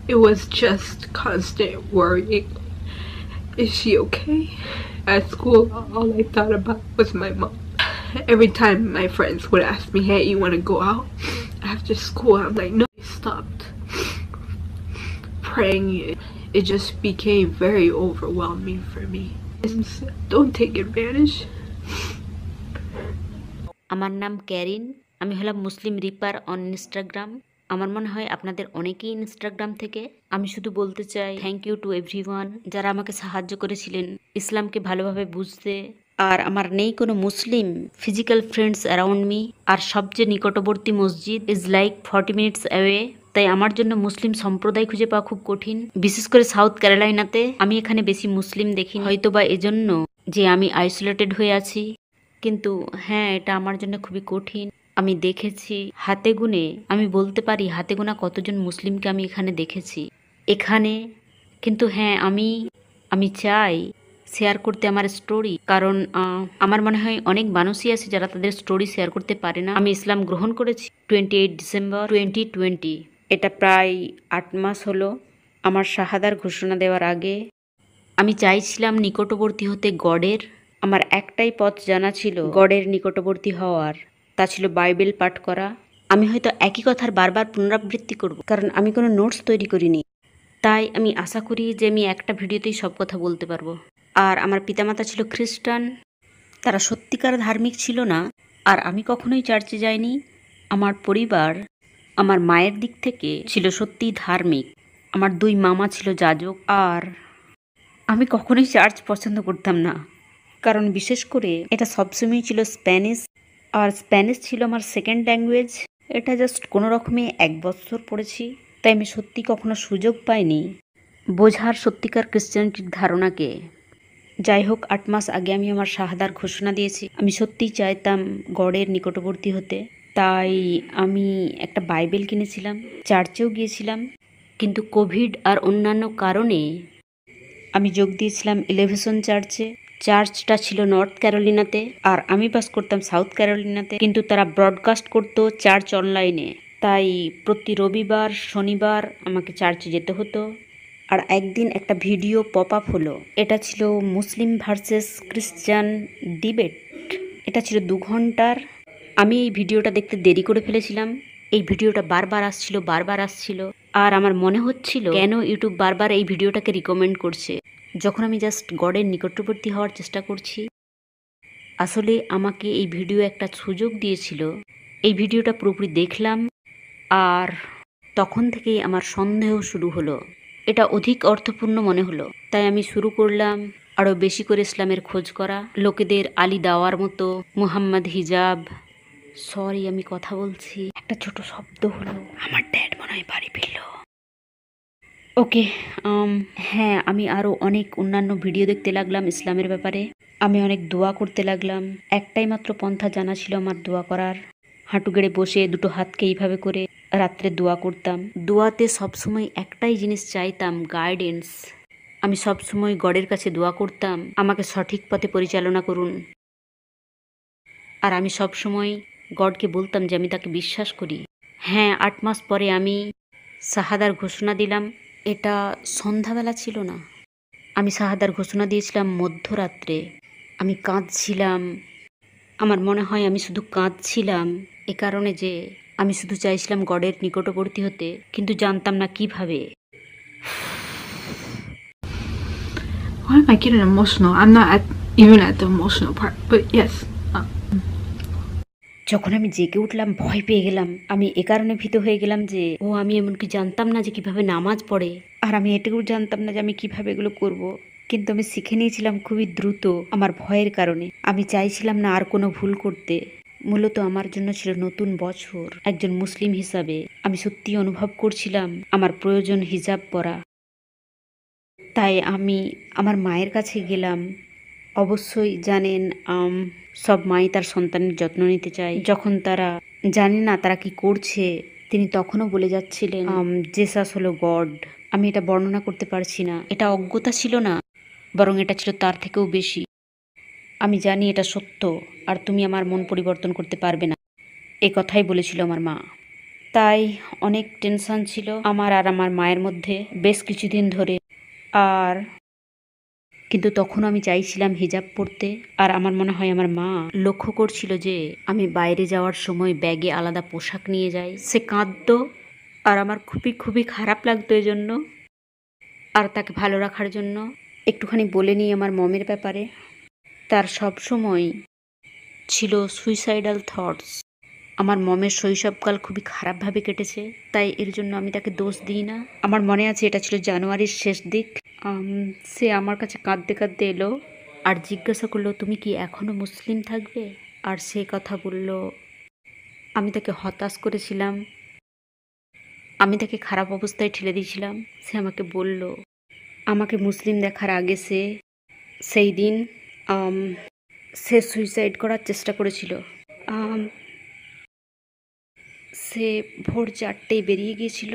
It was just constant worrying. Is she okay? At school, all I thought about was my mom. Every time my friends would ask me, hey, you want to go out after school? I'm like, no. I stopped praying. It just became very overwhelming for me. Don't take advantage. আমার নাম Karine, আমি হলাম মুসলিম reaper on Instagram. আমার মনে হয় আপনাদের অনেকেই Instagram থেকে। আমি শুধু বলতে চাই থ্যাংক ইউ টু এভরিওয়ান যারা আমাকে সাহায্য করেছিলেন ইসলামকে ভালোভাবে বুঝতে। আর আমার নেই কোনো মুসলিম ফিজিক্যাল ফ্রেন্ডস অ্যারাউন্ড মি, আর সবচেয়ে নিকটবর্তী মসজিদ ইজ লাইক 40 মিনিটস অ্যাওয়ে। তাই আমার জন্য মুসলিম সম্প্রদায় খুঁজে পাওয়া খুব কঠিন, বিশেষ করে সাউথ ক্যারোলাইনাতে। আমি এখানে বেশি মুসলিম দেখি, হয়তো বা এজন্য যে আমি আইসোলেটেড হয়ে আছি। কিন্তু হ্যাঁ, এটা আমার জন্য খুবই কঠিন। আমি দেখেছি হাতে গুনে, আমি বলতে পারি হাতে গোনা কতজন মুসলিমকে আমি এখানে দেখেছি এখানে। কিন্তু হ্যাঁ, আমি চাই শেয়ার করতে আমার স্টোরি, কারণ আমার মনে হয় অনেক মানুষই আছে যারা তাদের স্টোরি শেয়ার করতে পারে না। আমি ইসলাম গ্রহণ করেছি 28 ডিসেম্বর 2020। এটা প্রায় 8 মাস হলো আমার শাহাদার ঘোষণা দেওয়ার আগে। আমি চাইছিলাম নিকটবর্তী হতে গডের। আমার একটাই পথ জানা ছিল গডের নিকটবর্তী হওয়ার, তা ছিল বাইবেল পাঠ করা। আমি হয়তো একই কথার বারবার পুনরাবৃত্তি করব, কারণ আমি কোনো নোটস তৈরি করিনি। তাই আমি আশা করি যে আমি একটা ভিডিওতেই সব কথা বলতে পারবো। আর আমার পিতামাতা ছিল খ্রিস্টান, তারা সত্যিকার ধার্মিক ছিল না। আর আমি কখনোই চার্চে যাইনি। আমার পরিবার আমার মায়ের দিক থেকে ছিল সত্যিই ধার্মিক। আমার 2 মামা ছিল যাজক। আর আমি কখনোই চার্চ পছন্দ করতাম না, কারণ বিশেষ করে এটা সবসময় ছিল স্প্যানিশ, আর স্প্যানিশ ছিল আমার সেকেন্ড ল্যাঙ্গুয়েজ। এটা জাস্ট কোনো রকমে 1 বছর পড়েছি, তাই আমি সত্যি কখনো সুযোগ পাইনি বোঝার সত্যিকার ক্রিশ্চিয়ানিটির ধারণাকে। যাই হোক, 8 মাস আগে আমি আমার শাহাদার ঘোষণা দিয়েছি। আমি সত্যিই চাইতাম গডের নিকটবর্তী হতে, তাই আমি একটা বাইবেল কিনেছিলাম, চার্চেও গিয়েছিলাম। কিন্তু কোভিড আর অন্যান্য কারণে আমি যোগ দিয়েছিলাম এলিভেশন চার্চে। চার্চটা ছিল নর্থ ক্যারোলিনাতে, আর আমি বাস করতাম সাউথ ক্যারোলিনাতে। কিন্তু তারা ব্রডকাস্ট করতো চার্চ অনলাইনে, তাই প্রতি রবিবার শনিবার আমাকে চার্চে যেতে হতো। আর একদিন একটা ভিডিও পপ আপ হলো, এটা ছিল মুসলিম ভার্সেস ক্রিশ্চিয়ান ডিবেট। এটা ছিল 2 ঘন্টার। আমি এই ভিডিওটা দেখতে দেরি করে ফেলেছিলাম। এই ভিডিওটা বারবার আসছিল, আর আমার মনে হচ্ছিল কেন ইউটিউব বারবার এই ভিডিওটাকে রিকমেন্ড করছে, যখন আমি জাস্ট গডের নিকটবর্তী হওয়ার চেষ্টা করছি। আসলে আমাকে এই ভিডিও একটা সুযোগ দিয়েছিল। এই ভিডিওটা পুরোপুরি দেখলাম, আর তখন থেকেই আমার সন্দেহ শুরু হলো। এটা অধিক অর্থপূর্ণ মনে হলো, তাই আমি শুরু করলাম আরও বেশি করে ইসলামের খোঁজ করা, লোকেদের আলী দাওয়ার মতো, মুহাম্মদ হিজাব। সরি, আমি কথা বলছি, একটা ছোট শব্দ হলো, আমার ড্যাড মনে হয় বাড়ি ফিরল। ওকে, হ্যাঁ, আমি আরও অনেক অন্যান্য ভিডিও দেখতে লাগলাম ইসলামের ব্যাপারে। আমি অনেক দোয়া করতে লাগলাম। একটাই মাত্র পন্থা জানা ছিল আমার দোয়া করার। হাঁটু গেড়ে বসে 2 হাতকে এইভাবে করে রাত্রে দোয়া করতাম। দোয়াতে সবসময় একটাই জিনিস চাইতাম, গাইডেন্স। আমি সবসময় গডের কাছে দোয়া করতাম, আমাকে সঠিক পথে পরিচালনা করুন। আর আমি সবসময় গডকে বলতাম যে আমি তাকে বিশ্বাস করি। হ্যাঁ, 8 মাস পরে আমি শাহাদার ঘোষণা দিলাম। এটা সন্ধ্যাবেলা ছিল না, আমি শাহাদার ঘোষণা দিয়েছিলাম মধ্যরাত্রে। আমি কাঁদছিলাম। আমার মনে হয় আমি শুধু কাঁদছিলাম এ কারণে যে আমি শুধু চাইছিলাম গডের নিকটবর্তী হতে, কিন্তু জানতাম না কিভাবে। Why am I getting emotional? I'm not even at the emotional part, but yes. যখন আমি জেগে উঠলাম ভয় পেয়ে গেলাম। আমি এ কারণে ভীত হয়ে গেলাম যে আমি এমনকি জানতাম না যে কিভাবে নামাজ পড়ে, আর আমি এটুকু জানতাম না যে আমি কিভাবে এগুলো করব। কিন্তু আমি শিখে নিয়েছিলাম খুবই দ্রুত আমার ভয়ের কারণে। আমি চাইছিলাম না আর কোনো ভুল করতে। মূলত আমার জন্য ছিল নতুন বছর। একজন মুসলিম হিসাবে আমি সত্যি অনুভব করছিলাম আমার প্রয়োজন হিজাব পরা। তাই আমি আমার মায়ের কাছে গেলাম। অবশ্যই জানেন, সব মাই তার সন্তানের যত্ন নিতে চায়। যখন তারা জানে না তারা কি করছে, তিনি তখনও বলে যাচ্ছিলেন জেসাস হলো গড। আমি এটা বর্ণনা করতে পারছি না। এটা অজ্ঞতা ছিল না, বরং এটা ছিল তার থেকেও বেশি। আমি জানি এটা সত্য, আর তুমি আমার মন পরিবর্তন করতে পারবে না, এই কথাই বলেছিল আমার মা। তাই অনেক টেনশন ছিল আমার আর আমার মায়ের মধ্যে বেশ কিছুদিন ধরে। আর কিন্তু তখন আমি চাইছিলাম হিজাব পরতে। আর আমার মনে হয় আমার মা লক্ষ্য করছিল যে আমি বাইরে যাওয়ার সময় ব্যাগে আলাদা পোশাক নিয়ে যাই। সে কাঁদতো আর আমার খুবই খুবই খারাপ লাগতো এজন্য। আর তাকে ভালো রাখার জন্য একটুখানি বলে নিই আমার মমের ব্যাপারে। তার সব সময় ছিল সুইসাইডাল থটস। আমার মমের শৈশবকাল খুবই খারাপভাবে কেটেছে, তাই এর জন্য আমি তাকে দোষ দিই না। আমার মনে আছে এটা ছিল জানুয়ারির শেষ দিক। সে আমার কাছে কাঁদতে কাঁদতে এলো আর জিজ্ঞাসা করলো, তুমি কি এখনো মুসলিম থাকবে? আর সে কথা বলল। আমি তাকে হতাশ করেছিলাম, আমি তাকে খারাপ অবস্থায় ঠেলে দিয়েছিলাম। সে আমাকে বলল, আমাকে মুসলিম দেখার আগে সেই দিন সে সুইসাইড করার চেষ্টা করেছিল। সে ভোর 4টেয় বেরিয়ে গিয়েছিল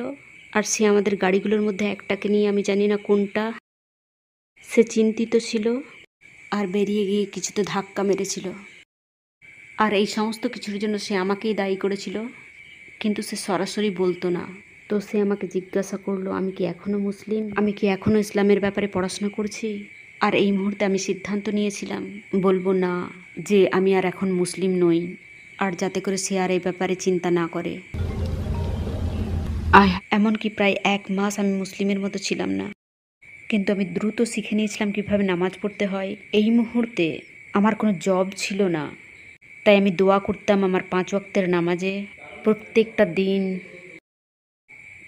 আর সে আমাদের গাড়িগুলোর মধ্যে একটাকে নিয়ে, আমি জানি না কোনটা, সে চিন্তিত ছিল আর বেরিয়ে গিয়ে কিছুতে ধাক্কা মেরেছিল। আর এই সমস্ত কিছুর জন্য সে আমাকেই দায়ী করেছিল, কিন্তু সে সরাসরি বলতো না। তো সে আমাকে জিজ্ঞাসা করলো, আমি কি এখনও মুসলিম, আমি কি এখনও ইসলামের ব্যাপারে পড়াশোনা করছি? আর এই মুহূর্তে আমি সিদ্ধান্ত নিয়েছিলাম বলবো না, যে আমি আর এখন মুসলিম নই, আর যাতে করে সে আর এই ব্যাপারে চিন্তা না করে। এমনকি প্রায় 1 মাস আমি মুসলিমের মতো ছিলাম না, কিন্তু আমি দ্রুত শিখে নিয়েছিলাম কীভাবে নামাজ পড়তে হয়। এই মুহূর্তে আমার কোনো জব ছিল না, তাই আমি দোয়া করতাম আমার 5 ওয়াক্তের নামাজে প্রত্যেকটা দিন।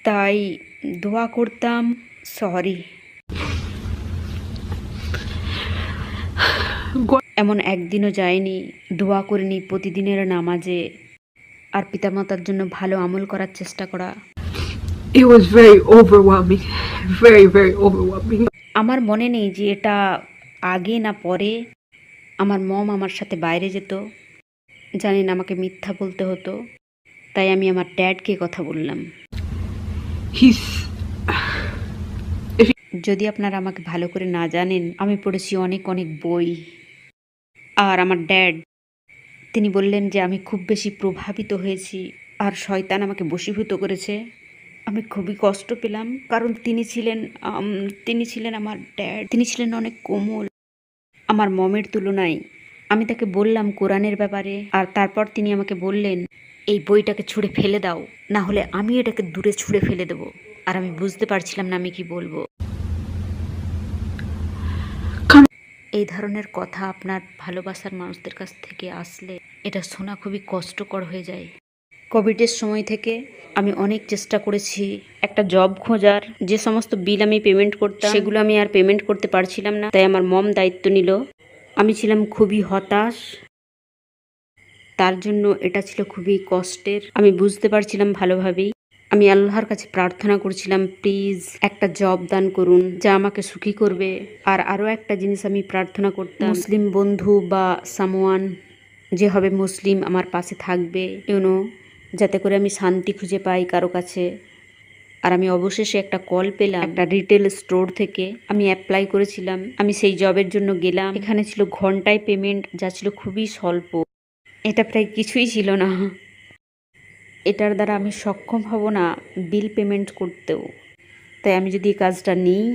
তাই দোয়া করতাম, এমন একদিনও যায়নি দোয়া করিনি প্রতিদিনের নামাজে আর পিতামাতার জন্য ভালো আমল করার চেষ্টা করা। It was very overwhelming, very, very overwhelming. আমার মনে নেই যে এটা আগে না পরে আমার মম আমার সাথে বাইরে যেত, জানি না, আমাকে মিথ্যা বলতে হতো, তাই আমি আমার ড্যাডকে কথা বললাম। যদি আপনারা আমাকে ভালো করে না জানেন, আমি পড়েছি অনেক অনেক বই। আর আমার ড্যাড, তিনি বললেন যে আমি খুব বেশি প্রভাবিত হয়েছি আর শয়তান আমাকে বশীভূত করেছে। আমি খুবই কষ্ট পেলাম, কারণ তিনি ছিলেন আমার ড্যাড, তিনি ছিলেন অনেক কোমল আমার মমের তুলনায়। আমি তাকে বললাম কোরআনের ব্যাপারে, আর তারপর তিনি আমাকে বললেন, এই বইটাকে ছুঁড়ে ফেলে দাও, না হলে আমি এটাকে দূরে ছুঁড়ে ফেলে দেবো। আর আমি বুঝতে পারছিলাম না আমি কি বলবো। এই ধরনের কথা আপনার ভালোবাসার মানুষদের কাছ থেকে আসলে এটা শোনা খুবই কষ্টকর হয়ে যায়। কোভিডের সময় থেকে আমি অনেক চেষ্টা করেছি একটা জব খোঁজার। যে সমস্ত বিল আমি পেমেন্ট করতাম সেগুলো আমি আর পেমেন্ট করতে পারছিলাম না, তাই আমার মম দায়িত্ব নিল। আমি ছিলাম খুবই হতাশ, তার জন্য এটা ছিল খুবই কষ্টের। আমি বুঝতে পারছিলাম ভালোভাবেই। আমি আল্লাহর কাছে প্রার্থনা করছিলাম, প্লিজ একটা জব দান করুন যা আমাকে সুখী করবে। আর আরও একটা জিনিস আমি প্রার্থনা করতাম, মুসলিম বন্ধু বা সামওয়ান যে হবে মুসলিম আমার পাশে থাকবে, যাতে করে আমি শান্তি খুঁজে পাই কারো কাছে। আর আমি অবশেষে একটা কল পেলাম একটা রিটেল স্টোর থেকে। আমি অ্যাপ্লাই করেছিলাম, আমি সেই জবের জন্য গেলাম। এখানে ছিল ঘন্টায় পেমেন্ট, যা ছিল খুবই স্বল্প, এটা প্রায় কিছুই ছিল না। এটার দ্বারা আমি সক্ষম হব না বিল পেমেন্ট করতেও। তাই আমি যদি এই কাজটা নিই,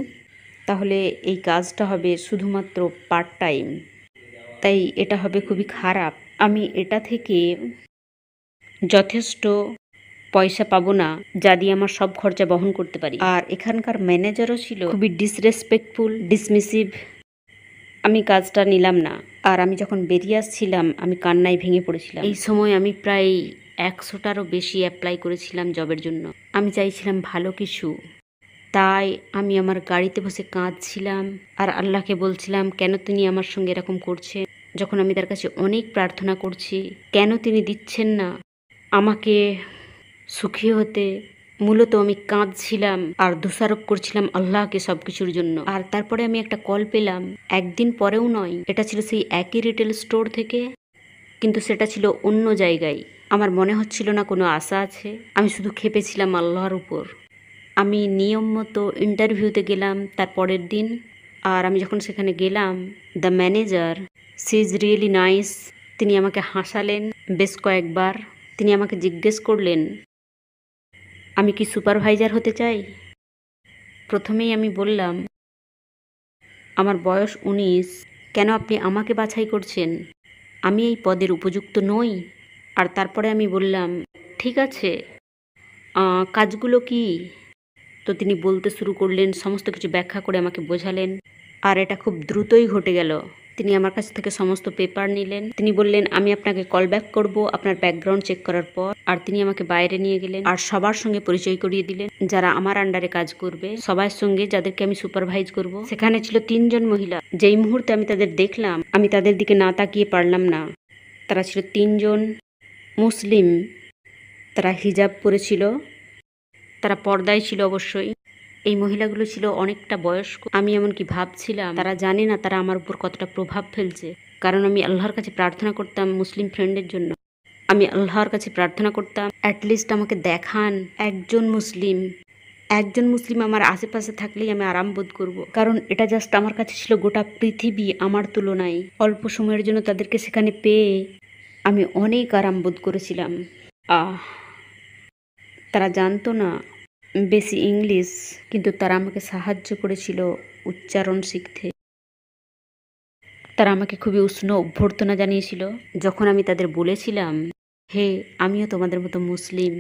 তাহলে এই কাজটা হবে শুধুমাত্র পার্ট টাইম, তাই এটা হবে খুবই খারাপ। আমি এটা থেকে যথেষ্ট পয়সা পাবো না যা দিয়ে আমার সব খরচা বহন করতে পারি। আর এখানকার ম্যানেজারও ছিল খুবই ডিসরেসপেক্টফুল, ডিসমিসিভ। আমি কাজটা নিলাম না। আর আমি যখন বেরিয়ে আসছিলাম আমি কান্নায় ভেঙে পড়েছিলাম। এই সময় আমি প্রায় 100টারও বেশি অ্যাপ্লাই করেছিলাম জবের জন্য। আমি চাইছিলাম ভালো কিছু, তাই আমি আমার গাড়িতে বসে কাঁদছিলাম আর আল্লাহকে বলছিলাম, কেন তিনি আমার সঙ্গে এরকম করছেন, যখন আমি তার কাছে অনেক প্রার্থনা করছি, কেন তিনি দিচ্ছেন না আমাকে সুখী হতে। মূলত আমি কাঁদছিলাম আর দোষারোপ করছিলাম আল্লাহকে সব কিছুর জন্য। আর তারপরে আমি একটা কল পেলাম, একদিন পরেও নয়, এটা ছিল সেই একই রিটেল স্টোর থেকে, কিন্তু সেটা ছিল অন্য জায়গায়। আমার মনে হচ্ছিল না কোনো আশা আছে, আমি শুধু খেপেছিলাম আল্লাহর উপর। আমি নিয়ম মতো ইন্টারভিউতে গেলাম তার পরের দিন। আর আমি যখন সেখানে গেলাম, the manager, she is really nice. তিনি আমাকে হাসালেন বেশ কয়েকবার। তিনি আমাকে জিজ্ঞেস করলেন, আমি কি সুপারভাইজার হতে চাই? প্রথমেই আমি বললাম, আমার বয়স 19, কেন আপনি আমাকে বাছাই করছেন? আমি এই পদের উপযুক্ত নই? আর তারপরে আমি বললাম, ঠিক আছে, কাজগুলো কি? তো তিনি বলতে শুরু করলেন, সমস্ত কিছু ব্যাখ্যা করে আমাকে বোঝালেন। আর এটা খুব দ্রুতই ঘটে গেল। তিনি আমার কাছ থেকে সমস্ত পেপার নিলেন। তিনি বললেন, আমি আপনাকে কল ব্যাক করবো আপনার ব্যাকগ্রাউন্ড চেক করার পর। আর তিনি আমাকে বাইরে নিয়ে গেলেন আর সবার সঙ্গে পরিচয় করিয়ে দিলেন যারা আমার আন্ডারে কাজ করবে, সবার সঙ্গে যাদেরকে আমি সুপারভাইজ করব। সেখানে ছিল 3 জন মহিলা। যেই মুহূর্তে আমি তাদের দেখলাম, আমি তাদের দিকে না তাকিয়ে পারলাম না। তারা ছিল 3 জন মুসলিম। তারা হিজাব পরেছিল, তারা পর্দায় ছিল অবশ্যই। এই মহিলাগুলো ছিল অনেকটা বয়স্ক। আমি এমনকি ভাবছিলাম তারা জানে না তারা আমার উপর কতটা প্রভাব ফেলছে, কারণ আমি আল্লাহর কাছে প্রার্থনা করতাম মুসলিম ফ্রেন্ডের জন্য। আমি আল্লাহর কাছে প্রার্থনা করতাম, অ্যাটলিস্ট আমাকে দেখান একজন মুসলিম আমার আশেপাশে থাকলেই আমি আরাম বোধ করব। কারণ এটা জাস্ট আমার কাছে ছিল গোটা পৃথিবী আমার তুলনায়। অল্প সময়ের জন্য তাদেরকে সেখানে পেয়ে আমি অনেক আরাম বোধ করেছিলাম। তারা জানতো না বেশি ইংলিশ, কিন্তু তারা আমাকে সাহায্য করেছিল উচ্চারণ শিখতে। তারা আমাকে খুবই উষ্ণ অভ্যর্থনা জানিয়েছিল যখন আমি তাদের বলেছিলাম, হে, আমিও তোমাদের মতো মুসলিম।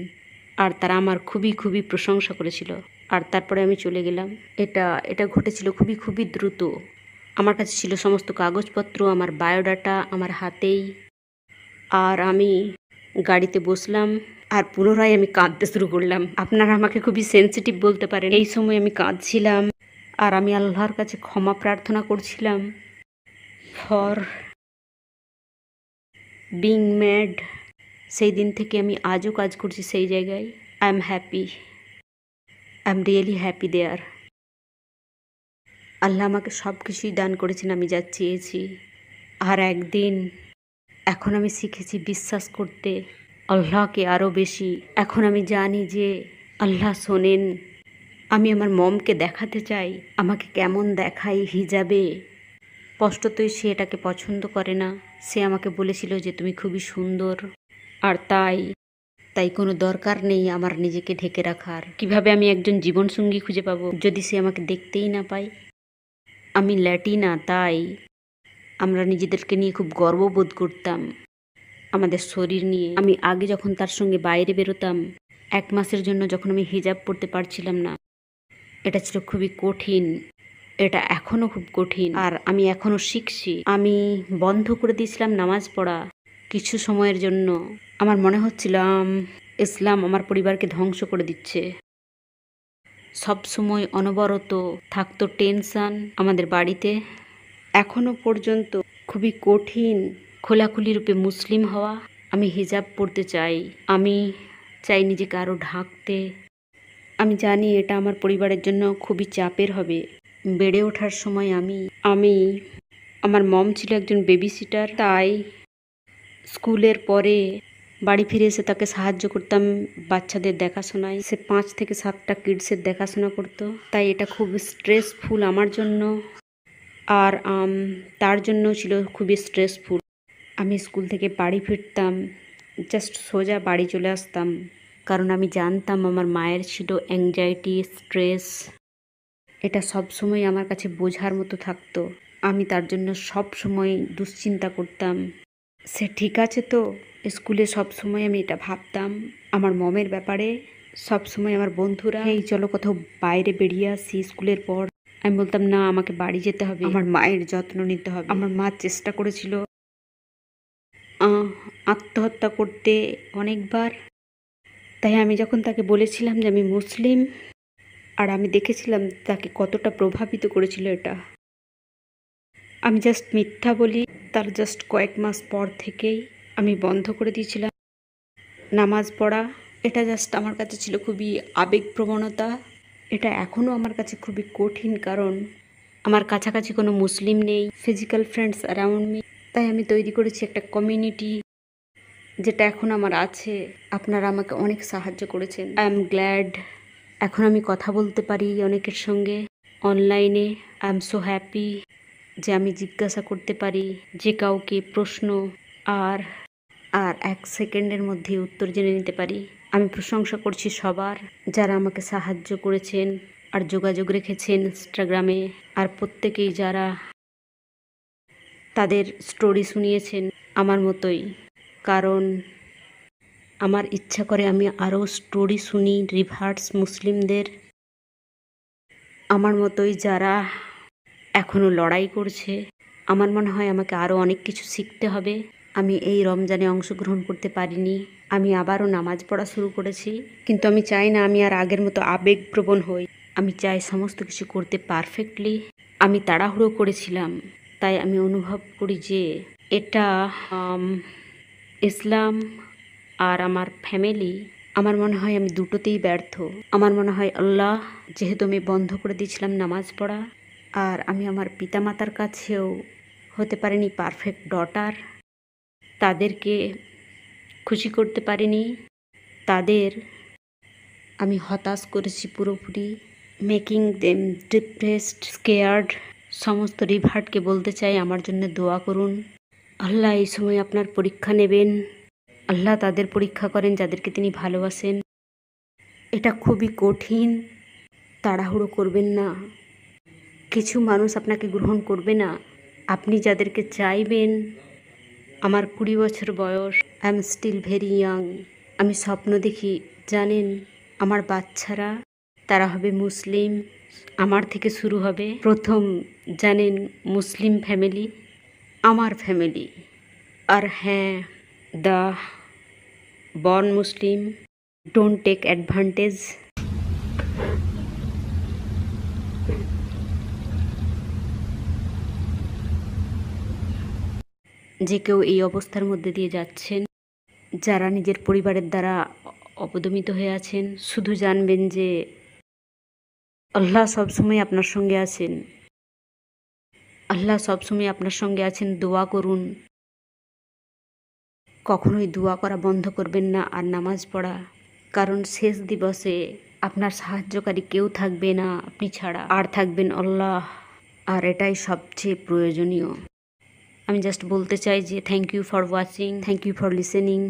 আর তারা আমার খুবই খুবই প্রশংসা করেছিল। আর তারপরে আমি চলে গেলাম। এটা ঘটেছিল খুবই খুবই দ্রুত। আমার কাছে ছিল সমস্ত কাগজপত্র, আমার বায়োডাটা আমার হাতেই। আর আমি গাড়িতে বসলাম আর পুনরায় আমি কাঁদতে শুরু করলাম। আপনারা আমাকে খুবই সেন্সিটিভ বলতে পারেন। এই সময় আমি কাঁদছিলাম আর আমি আল্লাহর কাছে ক্ষমা প্রার্থনা করছিলাম ফর বিং ম্যাড। সেই দিন থেকে আমি আজও কাজ করছি সেই জায়গায়। I am happy, I am really happy there. Allah আমাকে সব কিছুই দান করেছেন আমি যা চেয়েছি। আর একদিন এখন আমি শিখেছি বিশ্বাস করতে আল্লাহকে আরও বেশি। এখন আমি জানি যে আল্লাহ শোনেন। আমি আমার মমকে দেখাতে চাই আমাকে কেমন দেখাই হিজাবে। স্পষ্টতই সে এটাকে পছন্দ করে না। সে আমাকে বলেছিল যে তুমি খুবই সুন্দর। আর তাই কোনো দরকার নেই আমার নিজেকে ঢেকে রাখার। কিভাবে আমি একজন জীবনসঙ্গী খুঁজে পাবো যদি সে আমাকে দেখতেই না পায়? আমি ল্যাটিনা, তাই আমরা নিজেদেরকে নিয়ে খুব গর্ববোধ করতাম আমাদের শরীর নিয়ে। আমি আগে যখন তার সঙ্গে বাইরে বেরোতাম, 1 মাসের জন্য যখন আমি হিজাব পরতে পারছিলাম না, এটা ছিল খুবই কঠিন। এটা এখনও খুব কঠিন আর আমি এখনও শিখছি। আমি বন্ধ করে দিয়েছিলাম নামাজ পড়া কিছু সময়ের জন্য। আমার মনে হচ্ছিল ইসলাম আমার পরিবারকে ধ্বংস করে দিচ্ছে। সব সময় অনবরত থাকতো টেনশন আমাদের বাড়িতে। এখনও পর্যন্ত খুবই কঠিন খোলাখুলি রূপে মুসলিম হওয়া। আমি হিজাব পরতে চাই, আমি চাই নিজেকে আরও ঢাকতে। আমি জানি এটা আমার পরিবারের জন্য খুবই চাপের হবে। বেড়ে ওঠার সময় আমার মম ছিল একজন বেবি সিটার, তাই স্কুলের পরে বাড়ি ফিরে এসে তাকে সাহায্য করতাম বাচ্চাদের দেখাশোনায়। সে 5 থেকে 7টা কিডসের দেখাশোনা করতো। তাই এটা খুব স্ট্রেসফুল আমার জন্য, আর তার জন্য ছিল খুবই স্ট্রেসফুল। আমি স্কুল থেকে বাড়ি ফিরতাম, জাস্ট সোজা বাড়ি চলে আসতাম, কারণ আমি জানতাম আমার মায়ের ছিল অ্যাংজাইটি, স্ট্রেস। এটা সব সময় আমার কাছে বোঝার মতো থাকতো। আমি তার জন্য সব সময় দুশ্চিন্তা করতাম, সে ঠিক আছে তো? স্কুলে সব সময় আমি এটা ভাবতাম আমার মমের ব্যাপারে। সব সময় আমার বন্ধুরা, এই চলো কোথাও বাইরে বেরিয়ে আসি স্কুলের পর। আমি বলতাম না, আমাকে বাড়ি যেতে হবে, আমার মায়ের যত্ন নিতে হবে। আমার মা চেষ্টা করেছিল আত্মহত্যা করতে অনেকবার। তাই আমি যখন তাকে বলেছিলাম যে আমি মুসলিম, আর আমি দেখেছিলাম তাকে কতটা প্রভাবিত করেছিল এটা। আমি জাস্ট মিথ্যা বলি। তার জাস্ট কয়েক মাস পর থেকেই আমি বন্ধ করে দিয়েছিলাম নামাজ পড়া। এটা জাস্ট আমার কাছে ছিল খুবই আবেগপ্রবণতা। এটা এখনও আমার কাছে খুবই কঠিন, কারণ আমার কাছাকাছি কোনো মুসলিম নেই, ফিজিক্যাল ফ্রেন্ডস অ্যারাউন্ড মি। তাই আমি তৈরি করেছি একটা কমিউনিটি, যেটা এখন আমার আছে। আপনারা আমাকে অনেক সাহায্য করেছেন। I am glad. এখন আমি কথা বলতে পারি অনেকের সঙ্গে অনলাইনে। আই এম সো হ্যাপি যে আমি জিজ্ঞাসা করতে পারি যে কাউকে প্রশ্ন, আর 1 সেকেন্ডের মধ্যে উত্তর জেনে নিতে পারি। আমি প্রশংসা করছি সবার, যারা আমাকে সাহায্য করেছেন আর যোগাযোগ রেখেছেন ইনস্টাগ্রামে, আর প্রত্যেকেই যারা তাদের স্টোরি শুনিয়েছেন আমার মতোই। কারণ আমার ইচ্ছা করে আমি আরও স্টোরি শুনি রিভার্স মুসলিমদের, আমার মতোই যারা এখনও লড়াই করছে। আমার মনে হয় আমাকে আরও অনেক কিছু শিখতে হবে। আমি এই রমজানে অংশগ্রহণ করতে পারিনি, আমি আবারও নামাজ পড়া শুরু করেছি, কিন্তু আমি চাই না আমি আর আগের মতো আবেগপ্রবণ হই। আমি চাই সমস্ত কিছু করতে পারফেক্টলি। আমি তাড়াহুড়ো করেছিলাম, তাই আমি অনুভব করি যে এটা ইসলাম আর আমার ফ্যামিলি, আমার মনে হয় আমি দুটোতেই ব্যর্থ। আমার মনে হয় আল্লাহ, যেহেতু আমি বন্ধ করে দিয়েছিলাম নামাজ পড়া, আর আমি আমার পিতামাতার কাছেও হতে পারিনি পারফেক্ট ডটার, তাদেরকে খুশি করতে পারিনি, তাদের আমি হতাশ করেছি পুরোপুরি, মেকিং দেম ডিপ্রেসড, স্কেয়ার্ড। সমস্ত রিভার্টকে বলতে চাই আমার জন্য দোয়া করুন। আল্লাহ এই সময় আপনার পরীক্ষা নেবেন, আল্লাহ তাদের পরীক্ষা করেন যাদেরকে তিনি ভালোবাসেন। এটা খুবই কঠিন, তাড়াহুড়ো করবেন না। কিছু মানুষ আপনাকে গ্রহণ করবে না, আপনি যাদেরকে চাইবেন। আমার 20 বছর বয়স, I am still very young. আমি স্বপ্ন দেখি, জানেন, আমার বাচ্চারা তারা হবে মুসলিম, আমার থেকে শুরু হবে প্রথম, জানেন, মুসলিম ফ্যামিলি, আমার ফ্যামিলি। আর হ্যাঁ, the born Muslim, don't take advantage. যে কেউ এই অবস্থার মধ্যে দিয়ে যাচ্ছেন, যারা নিজের পরিবারের দ্বারা অপদমিত হয়ে আছেন, শুধু জানবেন যে আল্লাহ সবসময় আপনার সঙ্গে আছেন, আল্লাহ সবসময় আপনার সঙ্গে আছেন। দোয়া করুন, কখনোই দোয়া করা বন্ধ করবেন না, আর নামাজ পড়া। কারণ শেষ দিবসে আপনার সাহায্যকারী কেউ থাকবে না আপনি ছাড়া, আর থাকবেন আল্লাহ, আর এটাই সবচেয়ে প্রয়োজনীয়। আমি জাস্ট বলতে চাই যে thank you for watching, thank you for listening.